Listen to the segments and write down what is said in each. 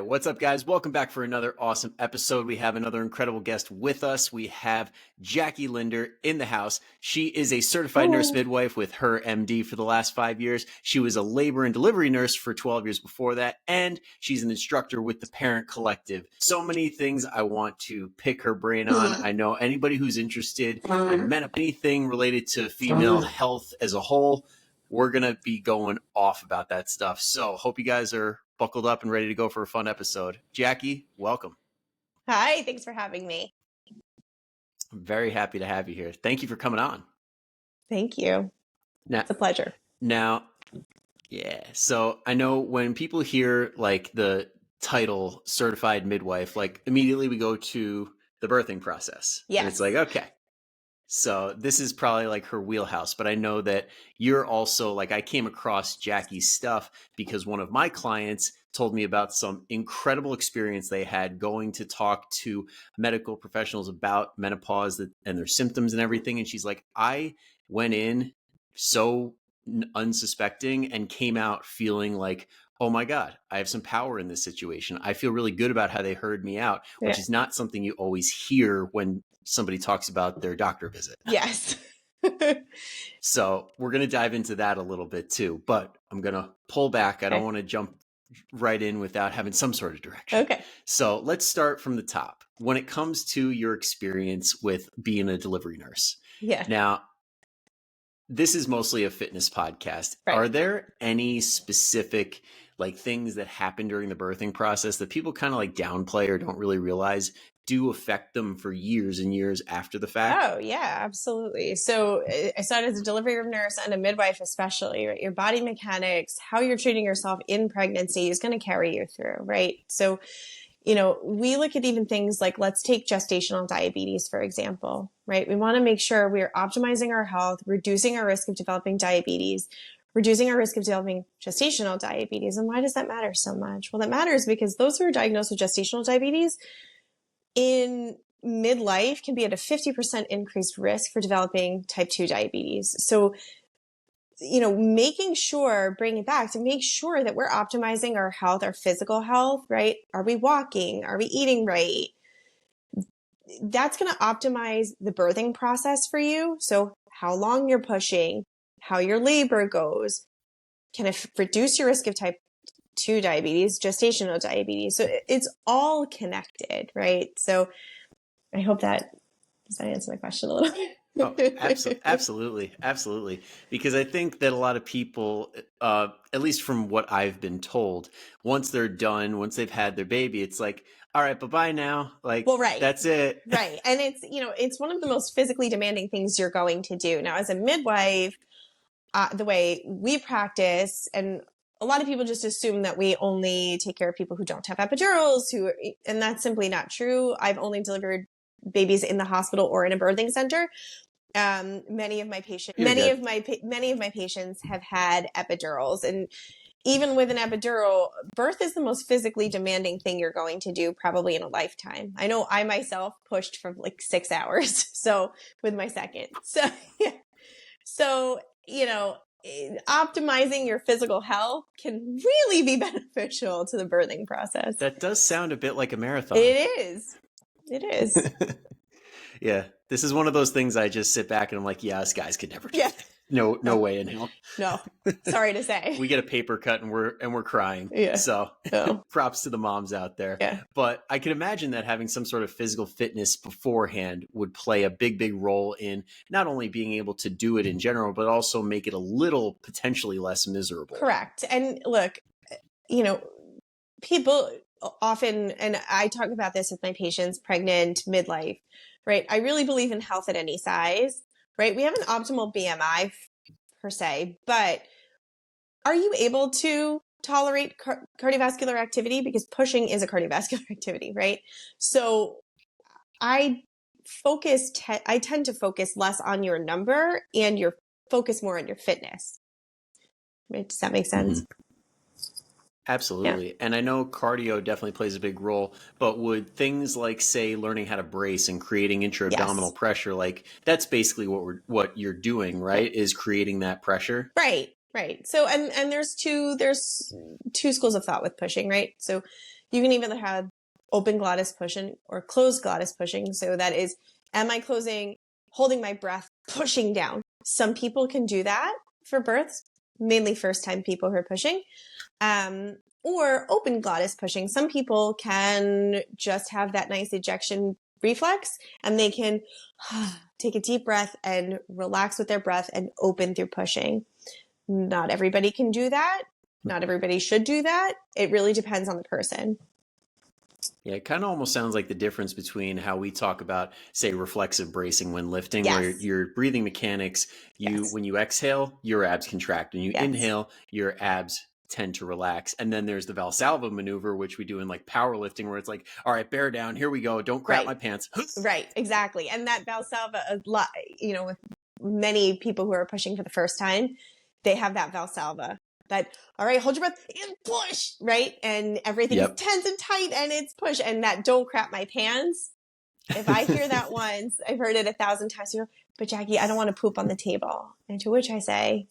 What's up, guys? Welcome back for another awesome episode. We have another incredible guest with us. We have Jackie Linder in the house. She is a certified nurse midwife with her MD for the last 5 years. She was a labor and delivery nurse for 12 years before that, and she's an instructor with the Parent Collective. So many things I want to pick her brain on. I know anybody who's interested in anything related to female health as a whole, we're going to be going off about that stuff. So hope you guys are buckled up and ready to go for a fun episode. Jackie, welcome. Hi, thanks for having me. I'm very happy to have you here. Thank you for coming on. Thank you. It's a pleasure. Now, yeah. So I know when people hear like the title certified midwife, like immediately we go to the birthing process. Yes. And it's like, okay. So this is probably like her wheelhouse, but I know that you're also like, I came across Jackie's stuff because one of my clients told me about some incredible experience they had going to talk to medical professionals about menopause and their symptoms and everything. And she's like, I went in so unsuspecting and came out feeling like, oh my God, I have some power in this situation. I feel really good about how they heard me out, which is not something you always hear when somebody talks about their doctor visit. Yes. So we're going to dive into that a little bit too, but I'm going to pull back. I don't want to jump right in without having some sort of direction. Okay. So let's start from the top. When it comes to your experience with being a delivery nurse. Yeah. Now, this is mostly a fitness podcast. Right. Are there any specific like things that happen during the birthing process that people kind of like downplay or don't really realize do affect them for years and years after the fact? Oh, yeah, absolutely. So I started as a delivery nurse and a midwife, especially, right? Your body mechanics, how you're treating yourself in pregnancy is going to carry you through, right? So, you know, we look at even things like, let's take gestational diabetes, for example, right? We want to make sure we're optimizing our health, reducing our risk of developing diabetes, reducing our risk of developing gestational diabetes. And why does that matter so much? Well, that matters because those who are diagnosed with gestational diabetes in midlife can be at a 50% increased risk for developing type 2 diabetes. So, you know, making sure, bring it back to make sure that we're optimizing our health, our physical health, right? Are we walking? Are we eating right? That's going to optimize the birthing process for you. So how long you're pushing, how your labor goes, can reduce your risk of type 2 diabetes, gestational diabetes. So it's all connected, right? So I hope does that answer the question a little bit? Oh, absolutely. Absolutely. Because I think that a lot of people, at least from what I've been told, once they're done, once they've had their baby, it's like, all right, bye-bye now. Like, well, right. That's it. Right. And it's, you know, it's one of the most physically demanding things you're going to do. Now, as a midwife, the way we practice, and a lot of people just assume that we only take care of people who don't have epidurals, and that's simply not true. I've only delivered babies in the hospital or in a birthing center. Many of my patients have had epidurals, and even with an epidural, birth is the most physically demanding thing you're going to do probably in a lifetime. I know I myself pushed for like 6 hours. So with my second, so, you know, optimizing your physical health can really be beneficial to the birthing process. That does sound a bit like a marathon. It is. Yeah. This is one of those things I just sit back and I'm like, yeah, us guys could never do that. No way in hell. No, sorry to say. We get a paper cut and we're crying. Yeah. So props to the moms out there. Yeah. But I can imagine that having some sort of physical fitness beforehand would play a big role in not only being able to do it in general, but also make it a little potentially less miserable. Correct. And look, you know, people often, and I talk about this with my patients, pregnant, midlife, right? I really believe in health at any size. Right? We have an optimal BMI per se, but are you able to tolerate cardiovascular activity? Because pushing is a cardiovascular activity, right? So I tend to focus less on your number and focus more on your fitness. Right? Does that make sense? Mm-hmm. Absolutely. Yeah. And I know cardio definitely plays a big role, but would things like, say, learning how to brace and creating intra-abdominal pressure, like that's basically what you're doing, right? Is creating that pressure. Right. So, and there's two schools of thought with pushing, right? So You can even have open glottis pushing or closed glottis pushing. So that is, am I closing, holding my breath, pushing down? Some people can do that for births, mainly first time people who are pushing. Or open glottis pushing. Some people can just have that nice ejection reflex and they can take a deep breath and relax with their breath and open through pushing. Not everybody can do that. Not everybody should do that. It really depends on the person. Yeah, it kind of almost sounds like the difference between how we talk about, say, reflexive bracing when lifting, where Yes. your breathing mechanics, Yes. when you exhale, your abs contract. When you Yes. inhale, your abs tend to relax. And then there's the Valsalva maneuver, which we do in like powerlifting, where it's like, all right, bear down, here we go, don't crap Right. my pants. Right. Exactly. And that Valsalva, with many people who are pushing for the first time, they have that Valsalva. That, all right, hold your breath and push, right? And everything's Yep. tense and tight and it's push. And that don't crap my pants. If I hear that once, I've heard it 1,000 times. But Jackie, I don't want to poop on the table. And to which I say,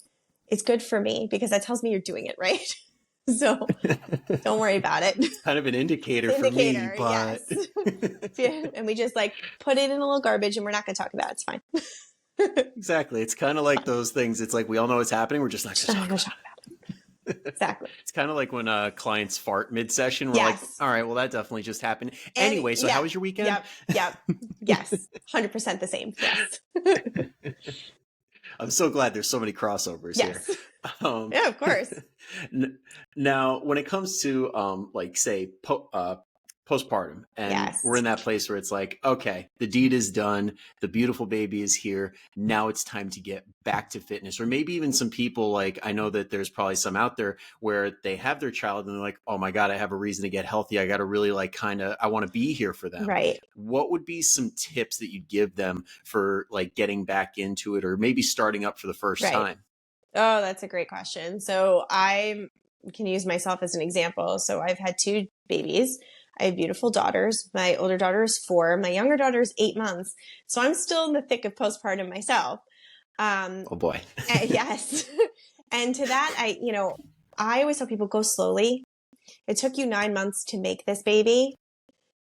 it's good for me because that tells me you're doing it right. So don't worry about it. Kind of an indicator for me, Indicator, but yes. And we just like put it in a little garbage and we're not going to talk about it. It's fine. exactly. It's kind of like those things. It's like we all know what's happening. We're just not going to talk about it. Exactly. It's kind of like when clients fart mid-session. We're like, Yes. all right, well, that definitely just happened. And Anyway, so how was your weekend? Yep. Yes. 100% the same. Yes. I'm so glad there's so many crossovers Yes. here. Yeah, of course. Now, when it comes to like say postpartum, and Yes. we're in that place where it's like, okay, the deed is done, the beautiful baby is here. Now it's time to get back to fitness. Or maybe even some people, like I know that there's probably some out there where they have their child and they're like, oh my God, I have a reason to get healthy. I got to really I want to be here for them. Right. What would be some tips that you'd give them for like getting back into it or maybe starting up for the first time? Oh, that's a great question. So I can use myself as an example. So I've had 2 babies. I have beautiful daughters. My older daughter is 4. My younger daughter is 8 months. So I'm still in the thick of postpartum myself. Oh boy. Yes. And to that, I always tell people go slowly. It took you 9 months to make this baby,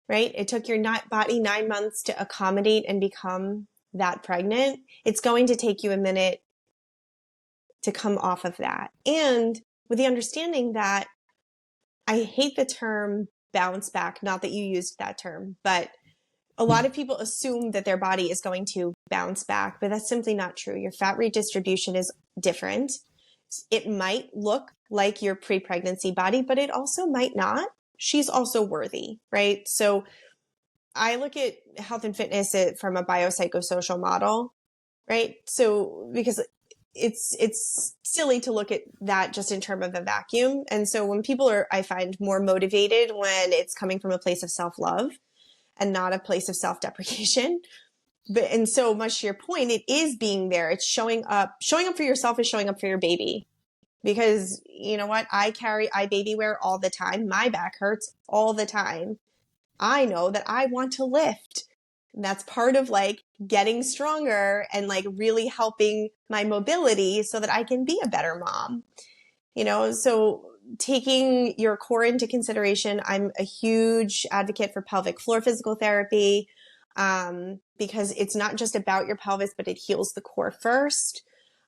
right? It took your body 9 months to accommodate and become that pregnant. It's going to take you a minute to come off of that. And with the understanding that I hate the term bounce back, not that you used that term, but a lot of people assume that their body is going to bounce back, but that's simply not true. Your fat redistribution is different. It might look like your pre-pregnancy body, but it also might not. She's also worthy, right? So I look at health and fitness from a biopsychosocial model, right? So because it's silly to look at that just in terms of a vacuum. And so when people are, I find, more motivated when it's coming from a place of self-love and not a place of self-deprecation. And so much to your point, it is being there. It's showing up for yourself is showing up for your baby. Because you know what? I baby wear all the time. My back hurts all the time. I know that I want to lift. And that's part of like getting stronger and like really helping my mobility so that I can be a better mom. So taking your core into consideration, I'm a huge advocate for pelvic floor physical therapy because it's not just about your pelvis, but it heals the core first.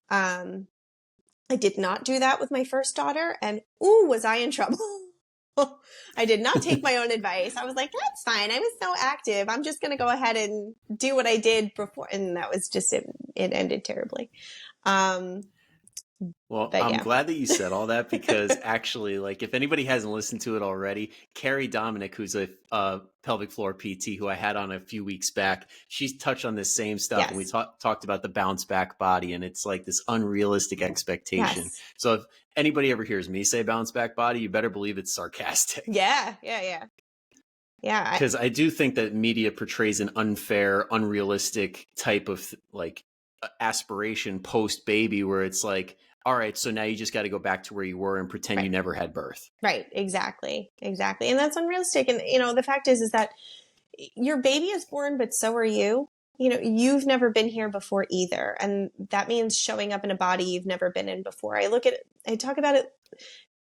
I did not do that with my first daughter, and was I in trouble? I did not take my own advice. I was like, that's fine. I was so active. I'm just going to go ahead and do what I did before. And that was just, it ended terribly. Well, I'm glad that you said all that because actually, like, if anybody hasn't listened to it already, Carrie Dominic, who's a pelvic floor PT who I had on a few weeks back, she's touched on this same stuff. Yes. And we talked about the bounce back body, and it's like this unrealistic expectation. Yes. So if anybody ever hears me say bounce back body, you better believe it's sarcastic. Yeah. Because I do think that media portrays an unfair, unrealistic type of like aspiration post baby where it's like, all right, so now you just got to go back to where you were and pretend you never had birth. Right. Exactly. And that's unrealistic. And, the fact is that your baby is born, but so are you. You've never been here before either. And that means showing up in a body you've never been in before. I talk about it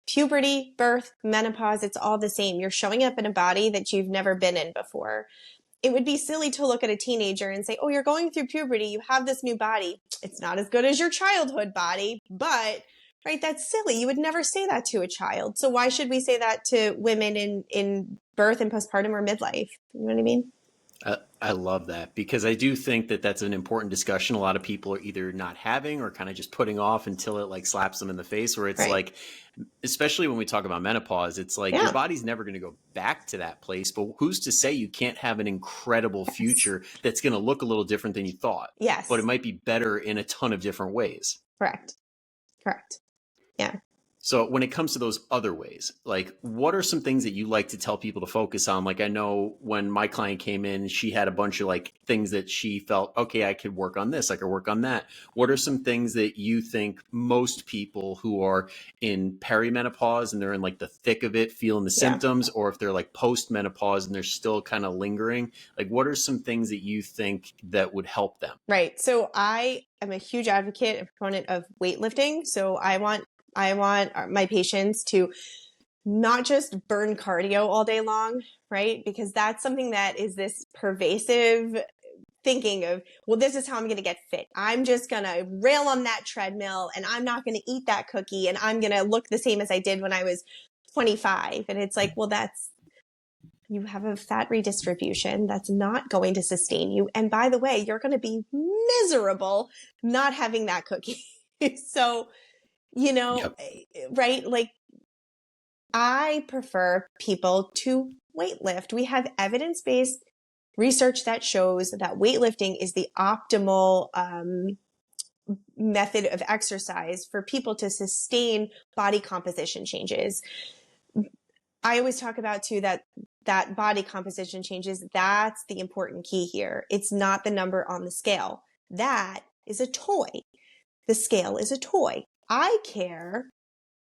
puberty, birth, menopause, it's all the same. You're showing up in a body that you've never been in before. It would be silly to look at a teenager and say, oh, you're going through puberty. You have this new body. It's not as good as your childhood body, but right, that's silly. You would never say that to a child. So why should we say that to women in birth and postpartum or midlife? You know what I mean? I love that, because I do think that that's an important discussion. A lot of people are either not having or kind of just putting off until it like slaps them in the face, where it's Right. like, especially when we talk about menopause, it's like your Yeah. body's never going to go back to that place, but who's to say you can't have an incredible Yes. future that's going to look a little different than you thought, but it Yes. might be better in a ton of different ways. Correct. Correct. Yeah. So when it comes to those other ways, like what are some things that you like to tell people to focus on? Like I know when my client came in, she had a bunch of like things that she felt, okay, I could work on this, I could work on that. What are some things that you think most people who are in perimenopause and they're in like the thick of it, feeling the Yeah. symptoms, or if they're like post-menopause and they're still kind of lingering, like what are some things that you think that would help them? Right. So I am a huge advocate and proponent of weightlifting. So I want my patients to not just burn cardio all day long, right? Because that's something that is this pervasive thinking of, well, this is how I'm going to get fit. I'm just going to rail on that treadmill and I'm not going to eat that cookie and I'm going to look the same as I did when I was 25. And it's like, well, you have a fat redistribution that's not going to sustain you. And by the way, you're going to be miserable not having that cookie. So, Yep. right? Like I prefer people to weightlift. We have evidence-based research that shows that weightlifting is the optimal method of exercise for people to sustain body composition changes. I always talk about too that body composition changes, that's the important key here. It's not the number on the scale. That is a toy. The scale is a toy. I care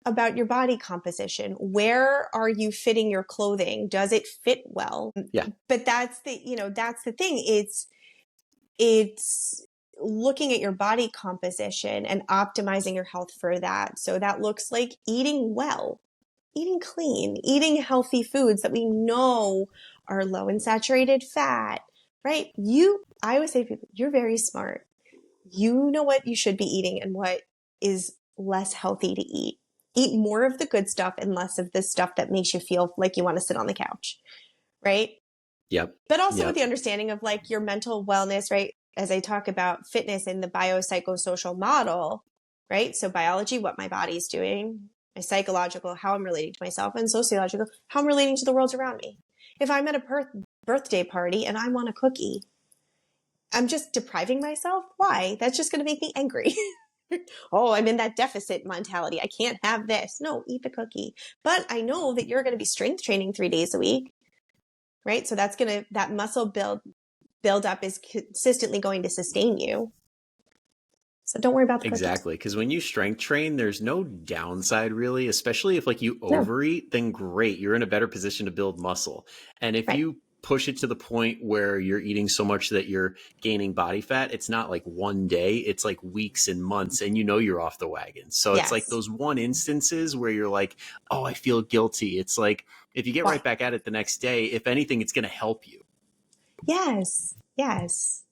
about your body composition. Where are you fitting your clothing? Does it fit well? Yeah. But that's the thing. It's looking at your body composition and optimizing your health for that. So that looks like eating well, eating clean, eating healthy foods that we know are low in saturated fat, right? I always say to people, you're very smart. You know what you should be eating and what is less healthy to eat. Eat more of the good stuff and less of the stuff that makes you feel like you want to sit on the couch, right? Yep. But also with Yep. the understanding of like your mental wellness, right? As I talk about fitness in the biopsychosocial model, right? So biology, what my body's doing, my psychological, how I'm relating to myself, and sociological, how I'm relating to the world around me. If I'm at a birthday party and I want a cookie, I'm just depriving myself. Why? That's just going to make me angry. Oh, I'm in that deficit mentality. I can't have this. No, eat the cookie. But I know that you're going to be strength training 3 days a week, right? So that muscle build up is consistently going to sustain you. So don't worry about the cookie. Exactly. Because when you strength train, there's no downside really, especially if like you No, overeat, then great. You're in a better position to build muscle. And if right. you push it to the point where you're eating so much that you're gaining body fat, it's not like one day, it's like weeks and months, and you know you're off the wagon. So it's like Yes. those one instances where you're like, oh, I feel guilty. It's like if you get Why? right back at it the next day, if anything, it's going to help you. Yes. Yes.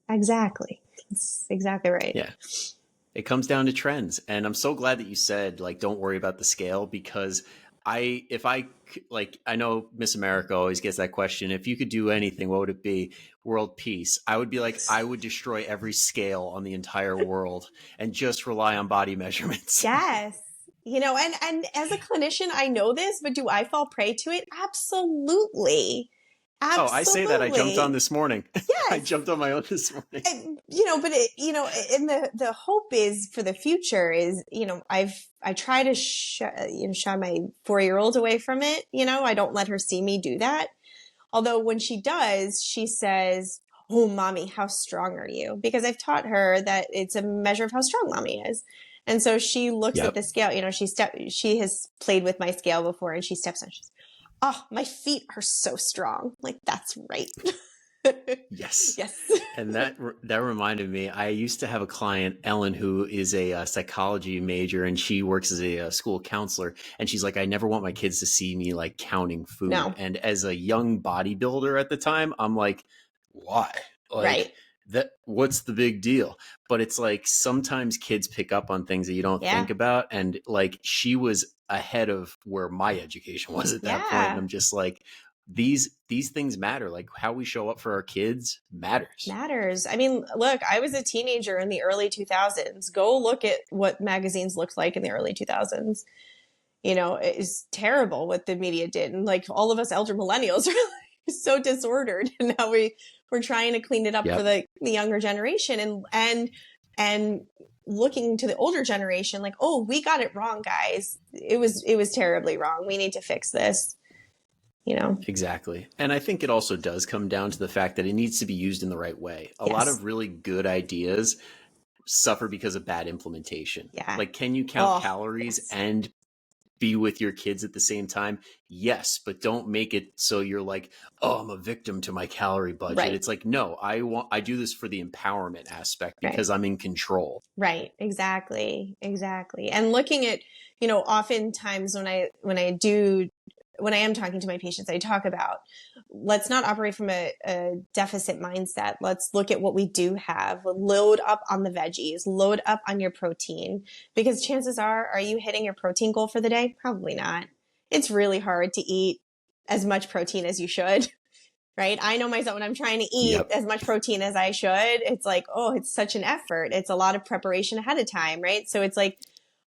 Exactly. That's exactly right. Yeah. It comes down to trends. And I'm so glad that you said, like, don't worry about the scale, because I know Miss America always gets that question. If you could do anything, what would it be? World peace. I would be like, I would destroy every scale on the entire world and just rely on body measurements. Yes. And as a clinician, I know this, but do I fall prey to it? Absolutely. Oh, I say that. I jumped on Absolutely. this morning. I Yes. jumped on my own this morning. But and the hope is for the future is, I try to shy my 4-year-old away from it. I don't let her see me do that. Although when she does, she says, "Oh, mommy, how strong are you?" Because I've taught her that it's a measure of how strong mommy is. And so she looks at Yep. the scale, she has played with my scale before and she steps on, she's, "Oh, my feet are so strong." Like, that's right. Yes. Yes. And that reminded me, I used to have a client, Ellen, who is a, psychology major, and she works as a, school counselor. And she's like, I never want my kids to see me like counting food. No. And as a young bodybuilder at the time, I'm like, why? Like, Right. that, what's the big deal? But it's like sometimes kids pick up on things that you don't Yeah. think about. And like, she was ahead of where my education was at that point. And Yeah. I'm just like, these things matter. Like how we show up for our kids matters. Matters. I mean, look, I was a teenager in the early 2000s. Go look at what magazines looked like in the early 2000s. It's terrible what the media did. And like all of us elder millennials are like so disordered. And now we're trying to clean it up for Yep. the younger generation and looking to the older generation like, oh, we got it wrong, guys. It was terribly wrong. We need to fix this. Exactly. And I think it also does come down to the fact that it needs to be used in the right way. A lot Yes. of really good ideas suffer because of bad implementation. Yeah. Like, can you count Oh, calories yes. and be with your kids at the same time? Yes, but don't make it so you're like, oh, I'm a victim to my calorie budget. Right. It's like, no, I do this for the empowerment aspect Right. because I'm in control. Right. Exactly. Exactly. And looking at, oftentimes when I am talking to my patients, I talk about let's not operate from a deficit mindset. Let's look at what we do have. Load up on the veggies, load up on your protein, because chances are you hitting your protein goal for the day? Probably not. It's really hard to eat as much protein as you should. Right. I know myself when I'm trying to eat Yep. as much protein as I should. It's like, oh, it's such an effort. It's a lot of preparation ahead of time. Right. So it's like,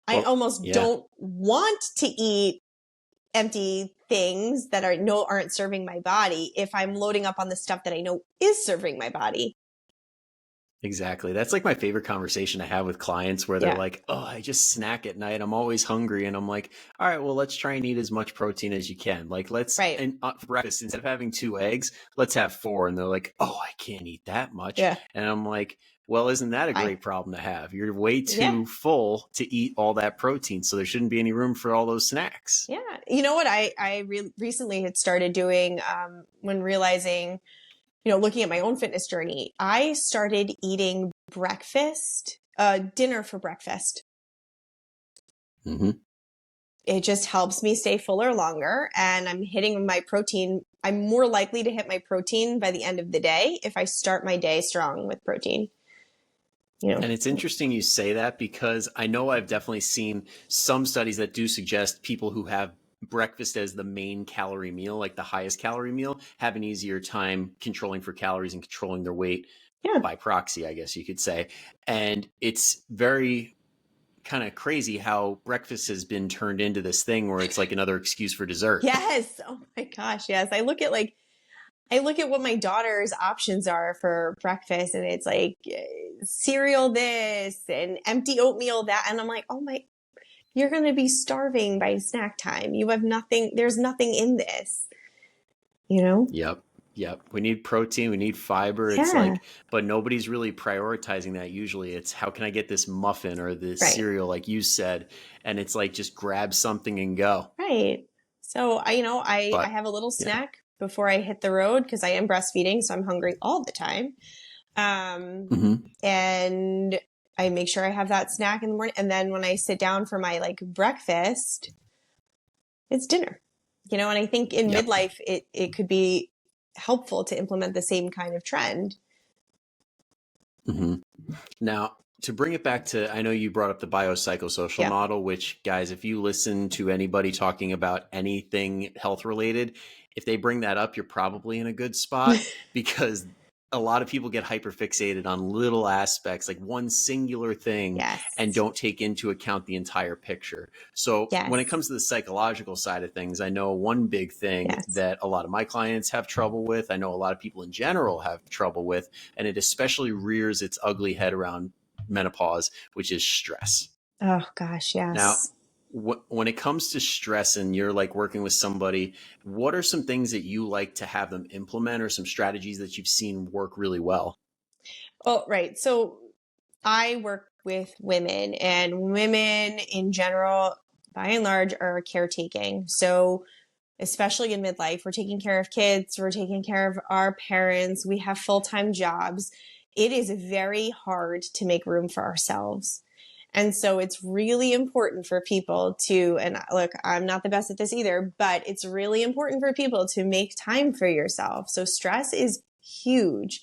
I Well, almost yeah. don't want to eat empty things that aren't serving my body if I'm loading up on the stuff that I know is serving my body. Exactly. That's like my favorite conversation I have with clients where they're Yeah. like, oh, I just snack at night. I'm always hungry. And I'm like, all right, well, let's try and eat as much protein as you can. Like, Right. and for breakfast, instead of having 2 eggs, let's have 4. And they're like, oh, I can't eat that much. Yeah. And I'm like, well, isn't that a I great problem to have? You're way Yeah. too full to eat all that protein. So there shouldn't be any room for all those snacks. Yeah. You know what recently had started doing when realizing, looking at my own fitness journey, I started eating dinner for breakfast. Mm-hmm. It just helps me stay fuller longer, and I'm hitting my protein. I'm more likely to hit my protein by the end of the day if I start my day strong with protein. And it's interesting you say that because I know I've definitely seen some studies that do suggest people who have breakfast as the main calorie meal, like the highest calorie meal, have an easier time controlling for calories and controlling their weight Yeah. by proxy, I guess you could say. And it's very kind of crazy how breakfast has been turned into this thing where it's like another excuse for dessert. Yes. Oh my gosh. Yes. I look at what my daughter's options are for breakfast, and it's like cereal this and empty oatmeal that. And I'm like, oh my, you're going to be starving by snack time. You have nothing. There's nothing in this, Yep. We need protein. We need fiber. It's Yeah. like, but nobody's really prioritizing that. Usually it's how can I get this muffin or this Right. cereal, like you said. And it's like, just grab something and go. Right. So I But have a little yeah. snack before I hit the road because I am breastfeeding. So I'm hungry all the time. And I make sure I have that snack in the morning. And then when I sit down for my like breakfast, it's dinner, and I think in Yep. midlife, it could be helpful to implement the same kind of trend. Now, to bring it back to, I know you brought up the biopsychosocial Yeah. model, which, guys, if you listen to anybody talking about anything health related, if they bring that up, you're probably in a good spot because a lot of people get hyperfixated on little aspects, like one singular thing, Yes. and don't take into account the entire picture. So Yes. when it comes to the psychological side of things, I know one big thing Yes. that a lot of my clients have trouble with, I know a lot of people in general have trouble with, and it especially rears its ugly head around menopause, which is stress. Oh gosh, yes. Now, when it comes to stress and you're like working with somebody, what are some things that you like to have them implement or some strategies that you've seen work really well? Oh, right. So I work with women, and women in general, by and large, are caretaking. So especially in midlife. We're taking care of kids, we're taking care of our parents, we have full-time jobs. It is very hard to make room for ourselves. And so it's really important for people to, and look, I'm not the best at this either, but it's really important for people to make time for yourself. So stress is huge.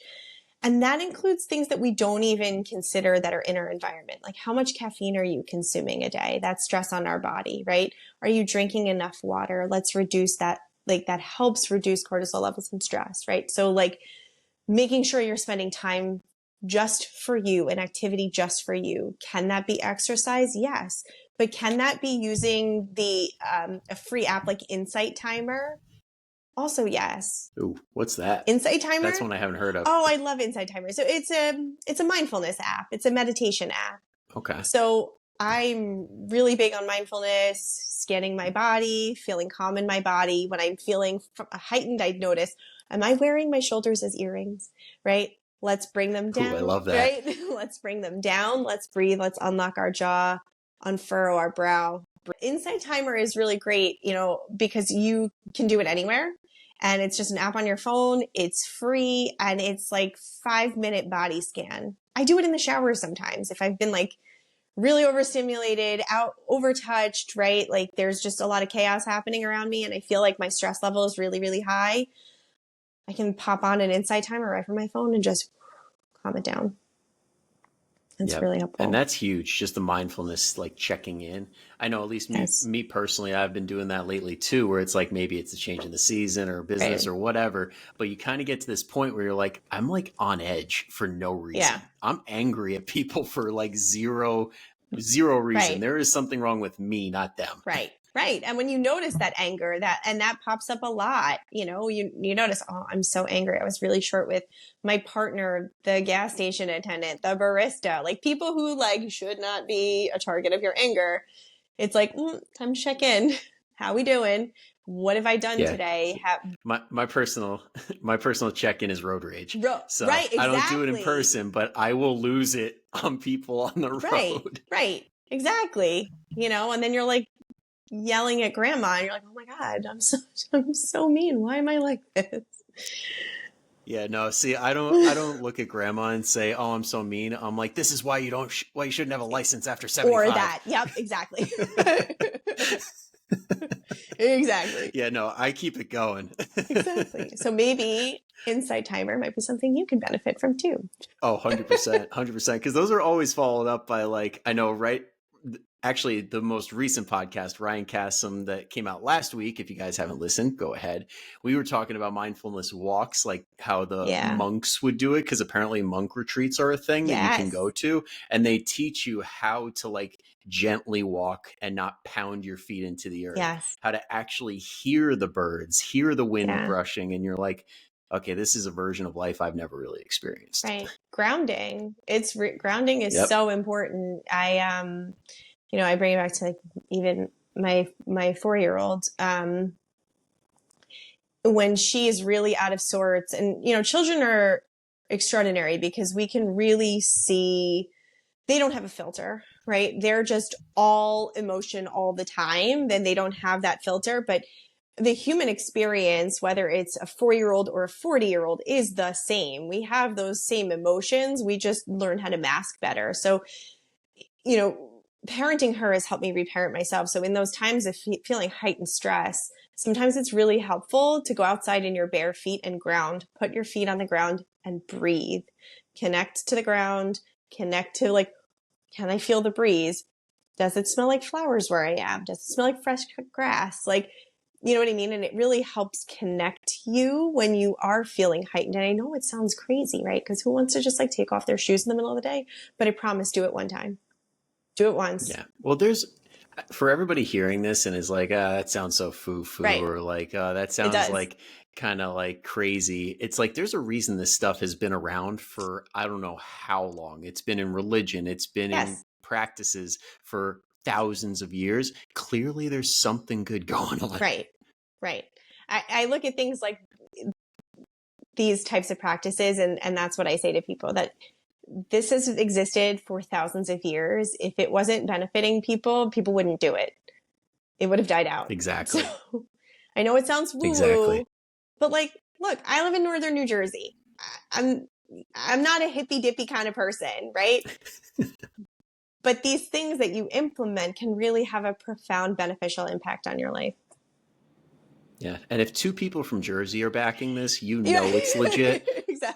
And that includes things that we don't even consider that are in our environment. Like, how much caffeine are you consuming a day? That's stress on our body, right? Are you drinking enough water? Let's reduce that. Like, that helps reduce cortisol levels and stress, right? So like making sure you're spending time just for you, an activity just for you. Can that be exercise? Yes. But can that be using a free app like Insight Timer? Also, yes. Ooh, what's that? Insight Timer? That's one I haven't heard of. Oh, I love Insight Timer. So it's a mindfulness app. It's a meditation app. Okay. So I'm really big on mindfulness, scanning my body, feeling calm in my body. When I'm feeling heightened, I'd notice, am I wearing my shoulders as earrings? Right? Let's bring them down. Ooh, I love that. Right? Let's bring them down. Let's breathe. Let's unlock our jaw, unfurrow our brow. Insight Timer is really great, because you can do it anywhere. And it's just an app on your phone. It's free. And it's like 5-minute body scan. I do it in the shower sometimes. If I've been like really overstimulated, overtouched, right? Like there's just a lot of chaos happening around me and I feel like my stress level is really, really high. I can pop on an Insight Timer right from my phone and just calm it down. It's really helpful. And that's huge. Just the mindfulness, like checking in. I know at least me personally, I've been doing that lately too, where it's like, maybe it's a change in the season or business or whatever, but you kind of get to this point where you're like, I'm like on edge for no reason. Yeah. I'm angry at people for like zero reason. Right. There is something wrong with me, not them. Right. Right. And when you notice that anger, that pops up a lot, you notice, oh, I'm so angry. I was really short with my partner, the gas station attendant, the barista, like people who like should not be a target of your anger. It's like, time to check in. How we doing? What have I done today? My personal check-in is road rage. So right, exactly. I don't do it in person, but I will lose it on people on the road. Right. Exactly. And then you're like, yelling at grandma and you're like, oh my God, I'm so mean. Why am I like this? Yeah, no, see, I don't look at grandma and say, oh, I'm so mean. I'm like, this is why you shouldn't have a license after 75. Or that. Yep, exactly. Exactly. Yeah, no, I keep it going. Exactly. So maybe Insight Timer might be something you can benefit from too. Oh, 100%, 100%. Because those are always followed up by like, I know, right? Actually, the most recent podcast, Ryan Cassim, that came out last week, if you guys haven't listened, go ahead. We were talking about mindfulness walks, like how the monks would do it, because apparently monk retreats are a thing that you can go to. And they teach you how to like gently walk and not pound your feet into the earth. How to actually hear the birds, hear the wind brushing. And you're like, okay, this is a version of life I've never really experienced. Right. Grounding. Grounding is so important. I bring it back to like even my 4-year-old, when she is really out of sorts, and, children are extraordinary because we can really see they don't have a filter, right? They're just all emotion all the time. Then they don't have that filter, but the human experience, whether it's a 4-year-old or a 40-year-old, is the same. We have those same emotions. We just learn how to mask better. So, parenting her has helped me reparent myself. So in those times of feeling heightened stress, sometimes it's really helpful to go outside in your bare feet and ground. Put your feet on the ground and breathe. Connect to the ground. Connect to like, can I feel the breeze? Does it smell like flowers where I am? Does it smell like fresh cut grass? Like, you know what I mean? And it really helps connect you when you are feeling heightened. And I know it sounds crazy, right? Because who wants to just like take off their shoes in the middle of the day? But I promise, do it one time. Do it once. Yeah. Well, for everybody hearing this and is like, that sounds so foo-foo, or like, that sounds like kind of like crazy. It's like, there's a reason this stuff has been around for, I don't know how long. It's been in religion. It's been in practices for thousands of years. Clearly there's something good going on. Right. I look at things like these types of practices, and that's what I say to people, that this has existed for thousands of years. If it wasn't benefiting people, people wouldn't do it. It would have died out. Exactly. So, I know it sounds woo Exactly. woo, but like, look, I live in northern New Jersey. I'm I'm not a hippy dippy kind of person, right? But these things that you implement can really have a profound beneficial impact on your life. Yeah. And if two people from Jersey are backing this, you Yeah, know it's legit,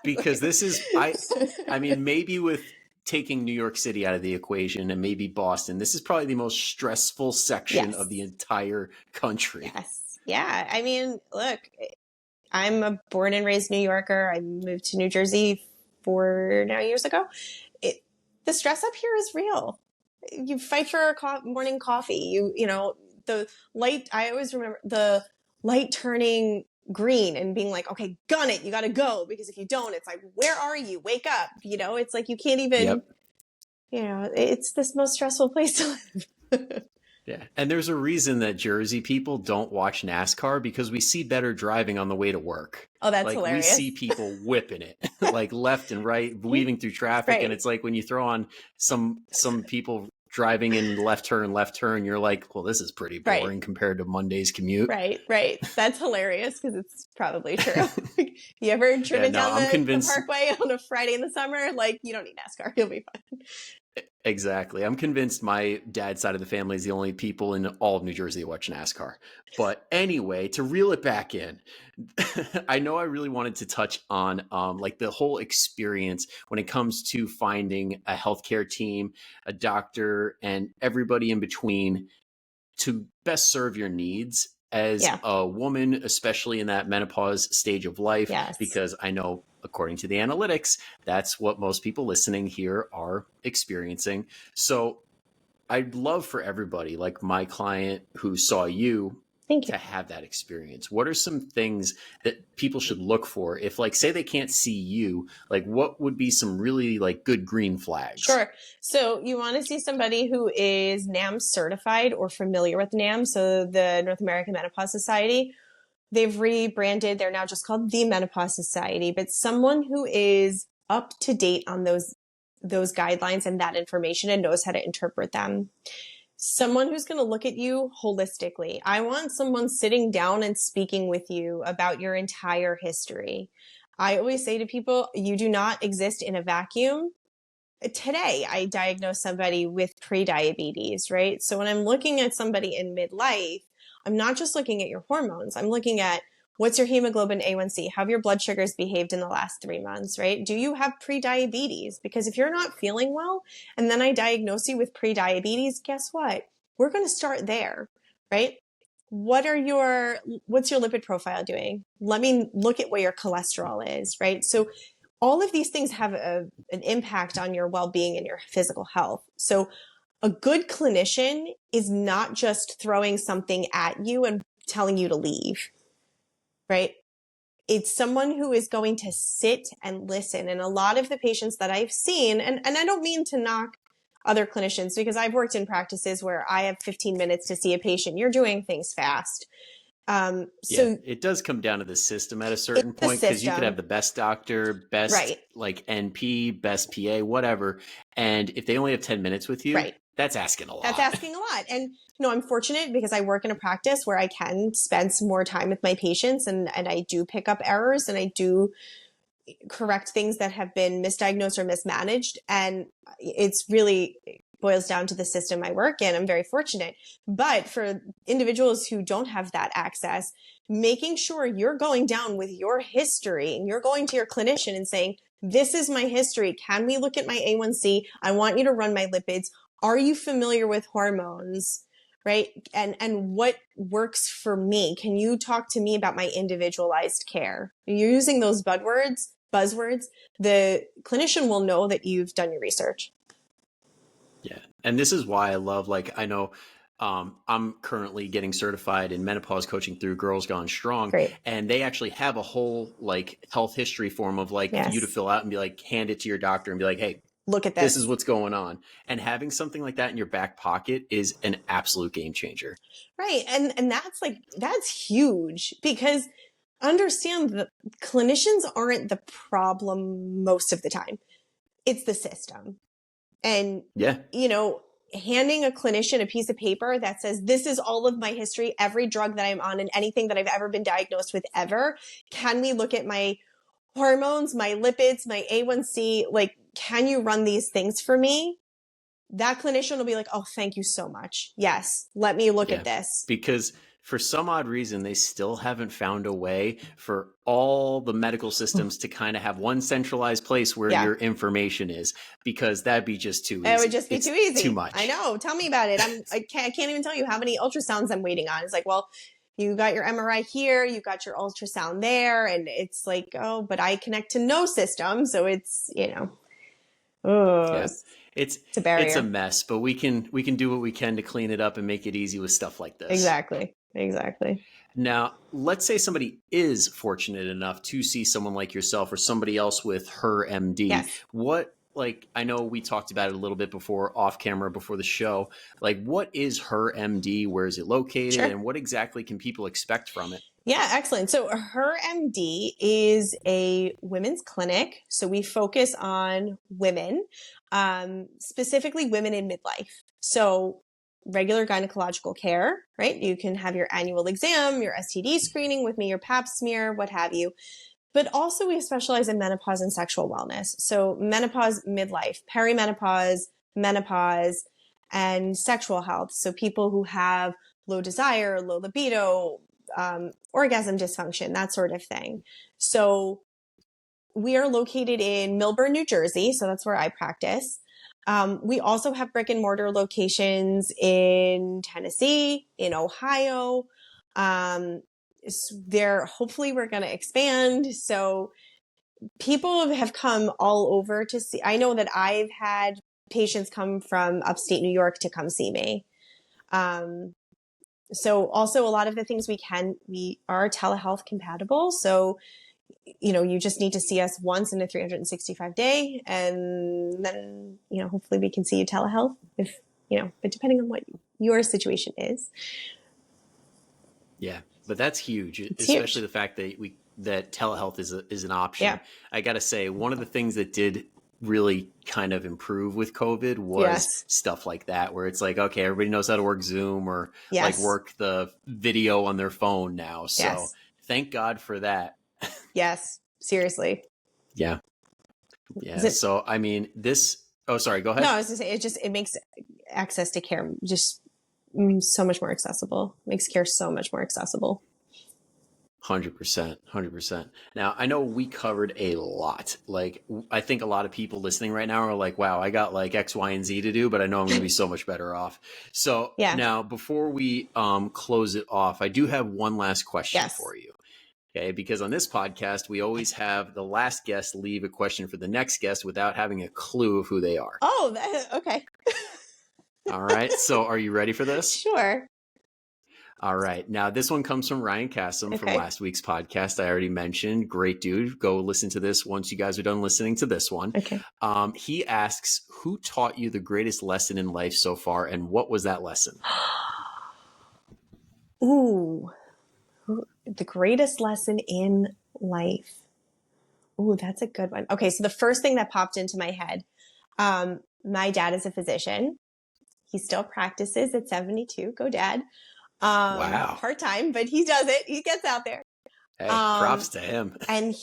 because exactly. this is I mean, maybe with taking New York City out of the equation and maybe Boston, this is probably the most stressful section of the Yes. entire country. Yes. Yeah. I mean, look, I'm a born and raised New Yorker. I moved to New Jersey 4 years ago. It, the stress up here is real. You fight for a morning coffee. You know, the light, I always remember the light turning green and being like, okay, gun it. You got to go. Because if you don't, it's like, where are you? Wake up. You know, it's like you can't even, Yep. it's this most stressful place to live. Yeah. And there's a reason that Jersey people don't watch NASCAR, because we see better driving on the way to work. Oh, that's Like we hilarious. see people whipping it like left and right, weaving through traffic. And Right. it's like when you throw on some people driving in left turn, you're like, well, this is pretty Right. boring compared to Monday's commute. Right, right. That's hilarious because it's probably true. You ever Yeah, driven no, down I'm the convinced. parkway on a Friday in the summer? Like, you don't need NASCAR. You'll be fine. Exactly. I'm convinced my dad's side of the family is the only people in all of New Jersey that watch NASCAR. But anyway, to reel it back in, I know I really wanted to touch on like the whole experience when it comes to finding a healthcare team, a doctor, and everybody in between to best serve your needs as Yeah. a woman, especially in that menopause stage of life, Yes. because I know, according to the analytics, that's what most people listening here are experiencing. So I'd love for everybody, like my client who saw you, Thank you. to have that experience. What are some things that people should look for if, like, say they can't see you, like what would be some really like good green flags? Sure. So you want to see somebody who is NAM certified or familiar with NAM. So the North American Menopause Society, they've rebranded. They're now just called the Menopause Society, but someone who is up to date on those guidelines and that information and knows how to interpret them. Someone who's going to look at you holistically. I want someone sitting down and speaking with you about your entire history. I always say to people, you do not exist in a vacuum. Today, I diagnosed somebody with prediabetes, right? So when I'm looking at somebody in midlife, I'm not just looking at your hormones. I'm looking at what's your hemoglobin A1C? How have your blood sugars behaved in the last 3 months, right? Do you have prediabetes? Because if you're not feeling well and then I diagnose you with prediabetes, guess what? We're going to start there, right? What's your lipid profile doing? Let me look at what your cholesterol is, right? So all of these things have an impact on your well-being and your physical health. So a good clinician is not just throwing something at you and telling you to leave, right? It's someone who is going to sit and listen. And a lot of the patients that I've seen, and I don't mean to knock other clinicians because I've worked in practices where I have 15 minutes to see a patient. You're doing things fast. Yeah, So it does come down to the system at a it's certain the point, because you could have system, the best doctor, best right? like NP, best PA, whatever. And if they only have 10 minutes with you, Right. that's asking a That's lot. asking a lot. And, I'm fortunate because I work in a practice where I can spend some more time with my patients and I do pick up errors and I do correct things that have been misdiagnosed or mismanaged. And it's really boils down to the system I work in. I'm very fortunate. But for individuals who don't have that access, making sure you're going down with your history and you're going to your clinician and saying, this is my history. Can we look at my A1C? I want you to run my lipids. Are you familiar with hormones? Right? And what works for me? Can you talk to me about my individualized care? You're using those buzzwords, the clinician will know that you've done your research. Yeah. And this is why I love, like, I know I'm currently getting certified in menopause coaching through Girls Gone Strong. Great. And they actually have a whole like health history form of like for you to Yes. fill out and be like, hand it to your doctor and be like, hey, Look at this is this. what's going on. And having something like that in your back pocket is an absolute game changer. Right. And that's huge because understand that clinicians aren't the problem most of the time. It's the system. And, Yeah. you know, handing a clinician a piece of paper that says, this is all of my history, every drug that I'm on and anything that I've ever been diagnosed with ever. Can we look at my hormones, my lipids, my A1C? Like, can you run these things for me? That clinician will be like, oh, thank you so much. Yes, let me look at this. Because for some odd reason, they still haven't found a way for all the medical systems to kind of have one centralized place where your information is, because that'd be just too easy. It would just be too easy. Too much. I know. Tell me about it. I can't even tell you how many ultrasounds I'm waiting on. It's like, well, you got your MRI here, you got your ultrasound there. And it's like, oh, but I connect to no system. So it's, it's a barrier. It's a mess, but we can do what we can to clean it up and make it easy with stuff like this. Exactly. Now, let's say somebody is fortunate enough to see someone like yourself or somebody else with Her MD. Yes. What, like, I know we talked about it a little bit before, off camera, before the show. Like, what is Her MD? Where is it located? Sure. And what exactly can people expect from it? Yeah, excellent. So Her MD is a women's clinic. So we focus on women, specifically women in midlife. So regular gynecological care, right? You can have your annual exam, your STD screening with me, your pap smear, what have you. But also we specialize in menopause and sexual wellness. So menopause, midlife, perimenopause, menopause, and sexual health. So people who have low desire, low libido, orgasm dysfunction, that sort of thing. So we are located in Millburn, New Jersey. So that's where I practice. We also have brick and mortar locations in Tennessee, in Ohio. Hopefully we're going to expand. So people have come all over to see. I know that I've had patients come from upstate New York to come see me. So also a lot of the things we are telehealth compatible. So, you just need to see us once in a 365 day. And then, hopefully we can see you telehealth but depending on what your situation is. Yeah, but that's huge, especially the fact that telehealth is an option. Yeah. I got to say, one of the things that did really kind of improve with COVID was stuff like that, where it's like, okay, everybody knows how to work Zoom or like work the video on their phone now. So thank God for that. Yes, seriously. Yeah. So, I mean, oh, sorry, go ahead. No, I was going to say, it makes access to care just so much more accessible. Makes care so much more accessible. 100%. Now, I know we covered a lot. Like, I think a lot of people listening right now are like, wow, I got like X, Y, and Z to do, but I know I'm going to be so much better off. So now before we close it off, I do have one last question for you. Okay, because on this podcast, we always have the last guest leave a question for the next guest without having a clue of who they are. Oh, okay. All right. So are you ready for this? Sure. All right. Now, this one comes from Ryan Cassim from last week's podcast. I already mentioned. Great dude. Go listen to this once you guys are done listening to this one. Okay. He asks, who taught you the greatest lesson in life so far, and what was that lesson? Ooh. The greatest lesson in life. Ooh, that's a good one. Okay, so the first thing that popped into my head, my dad is a physician. He still practices at 72. Go dad. Wow. Part-time, but he does it. He gets out there. Hey, props to him. And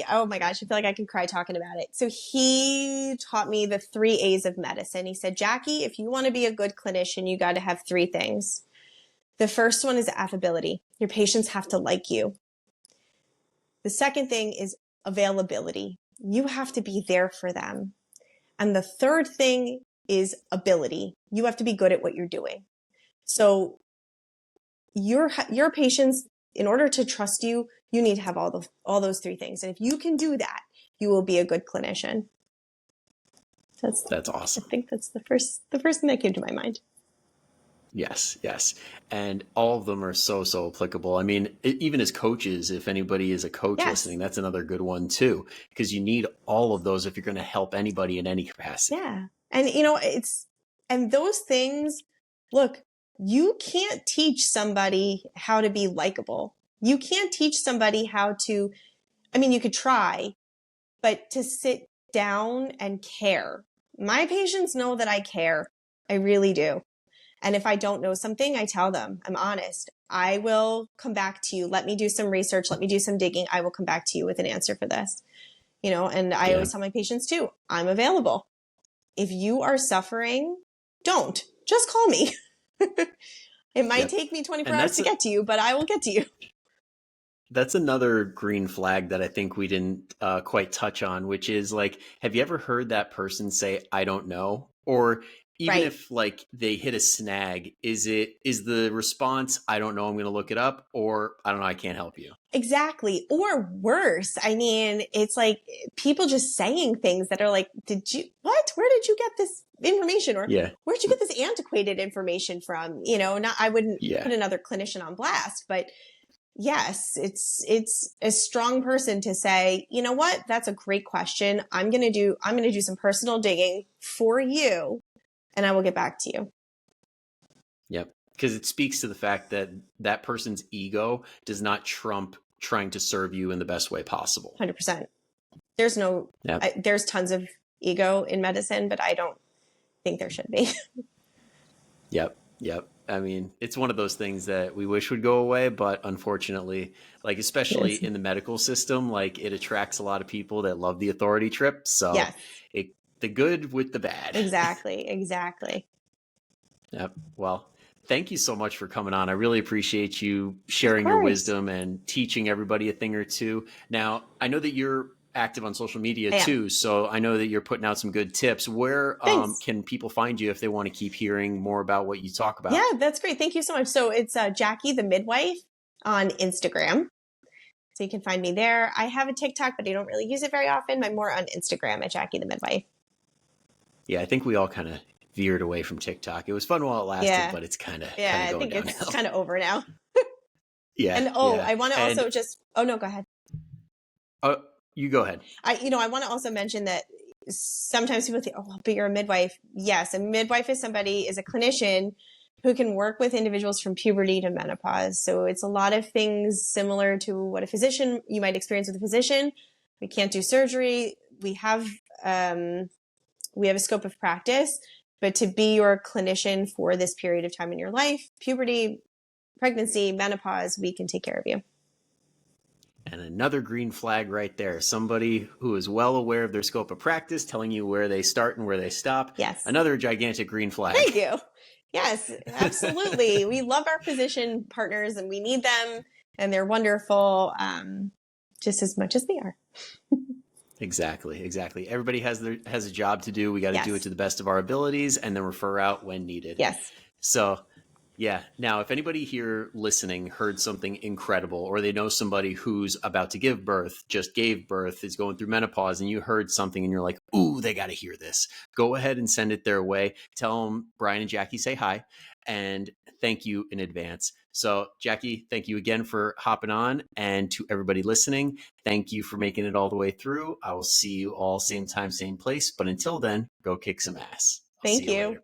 oh my gosh, I feel like I could cry talking about it. So he taught me the 3 A's of medicine. He said, Jackie, if you want to be a good clinician, you got to have 3 things. The first one is affability. Your patients have to like you. The second thing is availability. You have to be there for them. And the third thing is ability. You have to be good at what you're doing. So your patients, in order to trust you, you need to have all those 3 things. And if you can do that, you will be a good clinician. That's awesome. I think that's the first thing that came to my mind. Yes. And all of them are so applicable. I mean, even as coaches, if anybody is a coach listening, that's another good one too, because you need all of those if you're going to help anybody in any capacity. Yeah. And and those things, look, you can't teach somebody how to be likable. You can't teach somebody you could try, but to sit down and care. My patients know that I care. I really do. And if I don't know something, I tell them. I'm honest. I will come back to you. Let me do some research. Let me do some digging. I will come back to you with an answer for this. And I Yeah. always tell my patients too, I'm available. If you are suffering, don't. Just call me. It might Yep. take me 24 And hours to get to you, but I will get to you. that's another green flag that I think we didn't quite touch on, which is like, have you ever heard that person say, I don't know? Or even Right. if like they hit a snag, is the response, I don't know, I'm going to look it up, or I don't know, I can't help you? Exactly. Or worse. I mean, it's like people just saying things that are like, where did you get this information? Or Yeah. where'd you get this antiquated information from? I wouldn't Yeah. put another clinician on blast, but yes, it's a strong person to say, you know what? That's a great question. I'm going to do some personal digging for you and I will get back to you. Yep. Because it speaks to the fact that that person's ego does not trump trying to serve you in the best way possible. 100%. Yep. There's tons of ego in medicine, but I don't think there should be. Yep. Yep. I mean, it's one of those things that we wish would go away, but unfortunately, like especially Yes. in the medical system, like it attracts a lot of people that love the authority trip. So Yes, the good with the bad. exactly. Yep. Well, thank you so much for coming on. I really appreciate you Of sharing your course. wisdom and teaching everybody a thing or two. Now, I know that you're active on social media I am. too, so I know that you're putting out some good tips. Where Thanks. can people find you if they want to keep hearing more about what you talk Yeah, about? that's great. Thank you so much. So it's Jackie the midwife on Instagram. So you can find me there. I have a TikTok, but I don't really use it very often. I'm more on Instagram at Jackie the midwife. Yeah, I think we all kind of veered away from TikTok. It was fun while it lasted, Yeah. but it's kind of Yeah, I going think it's downhill. kind of over now. Yeah, And yeah. I want to And also just, oh no, go ahead. you go ahead. I want to also mention that sometimes people think, oh, but you're a midwife. Yes, a midwife is a clinician who can work with individuals from puberty to menopause. So it's a lot of things similar to what you might experience with a physician. We can't do surgery. We have a scope of practice, but to be your clinician for this period of time in your life, puberty, pregnancy, menopause, we can take care of you. And another green flag right there. Somebody who is well aware of their scope of practice, telling you where they start and where they stop. Yes. Another gigantic green flag. Thank you. Yes, absolutely. We love our physician partners and we need them and they're wonderful just as much as they are. Exactly. Everybody has a job to do. We got to do it to the best of our abilities and then refer out when needed. Yes. So yeah. Now, if anybody here listening heard something incredible, or they know somebody who's about to give birth, just gave birth, is going through menopause, and you heard something and you're like, ooh, they got to hear this, go ahead and send it their way. Tell them Brian and Jackie say hi and thank you in advance. So Jackie, thank you again for hopping on. And to everybody listening, thank you for making it all the way through. I will see you all same time, same place. But until then, go kick some ass. I'll see Thank you you. later.